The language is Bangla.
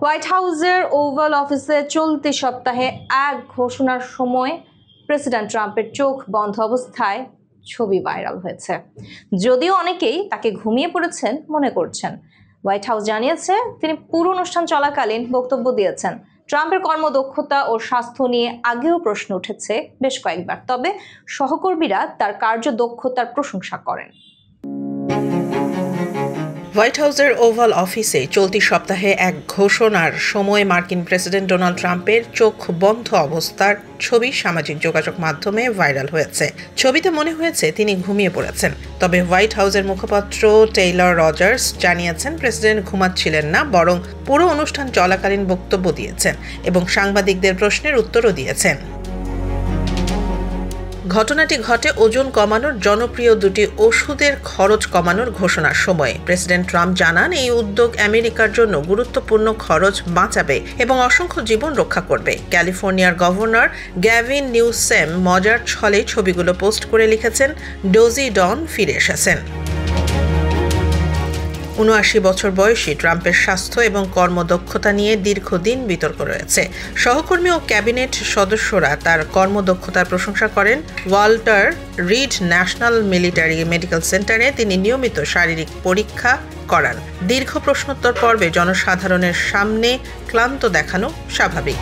হোয়াইট হাউসের ওভাল অফিসে চলতি সপ্তাহে এক ঘোষণার সময় প্রেসিডেন্ট ট্রাম্পের চোখ বন্ধ অবস্থায় ছবি ভাইরাল হয়েছে। যদিও অনেকেই তাকে ঘুমিয়ে পড়েছেন মনে করছেন। হোয়াইট হাউস জানিয়েছে তিনি পুরো অনুষ্ঠান চলাকালীন বক্তব্য দিয়েছেন। ট্রাম্পের কর্মদক্ষতা ও স্বাস্থ্য নিয়ে আগেও প্রশ্ন উঠেছে বেশ কয়েকবার, তবে সহকর্মীরা তার কার্যদক্ষতার প্রশংসা করেন। হোয়াইট হাউসের ওভাল অফিসে চলতি সপ্তাহে এক ঘোষণার সময় মার্কিন প্রেসিডেন্ট ডোনাল্ড ট্রাম্পের চোখ বন্ধ অবস্থার ছবি সামাজিক যোগাযোগ মাধ্যমে ভাইরাল হয়েছে। ছবিতে মনে হয়েছে তিনি ঘুমিয়ে পড়েছেন, তবে হোয়াইট হাউসের মুখপাত্র টেইলর রজার্স জানিয়েছেন প্রেসিডেন্ট ঘুমাচ্ছিলেন না, বরং পুরো অনুষ্ঠান চলাকালীন বক্তব্য দিয়েছেন এবং সাংবাদিকদের প্রশ্নের উত্তরও দিয়েছেন। ঘটনাটি ঘটে ওজন কমানোর জনপ্রিয় দুটি ওষুধের খরচ কমানোর ঘোষণার সময়। প্রেসিডেন্ট ট্রাম্প জানান এই উদ্যোগ আমেরিকার জন্য গুরুত্বপূর্ণ খরচ বাঁচাবে এবং অসংখ্য জীবন রক্ষা করবে। ক্যালিফোর্নিয়ার গভর্নর গ্যাভিন নিউসেম মজার ছলে ছবিগুলো পোস্ট করে লিখেছেন, ডোজি ডন ফিরে এসেছেন। ৭৯ বছর বয়সী ট্রাম্পের স্বাস্থ্য এবং কর্মদক্ষতা নিয়ে দীর্ঘদিন বিতর্ক রয়েছে। সহকর্মী ও ক্যাবিনেট সদস্যরা তার কর্মদক্ষতার প্রশংসা করেন। Walter read national military medical সেন্টারে তিনি নিয়মিত শারীরিক পরীক্ষা করান। দীর্ঘ প্রশ্নোত্তর পর্বে জনসাধারণের সামনে ক্লান্ত দেখানো স্বাভাবিক।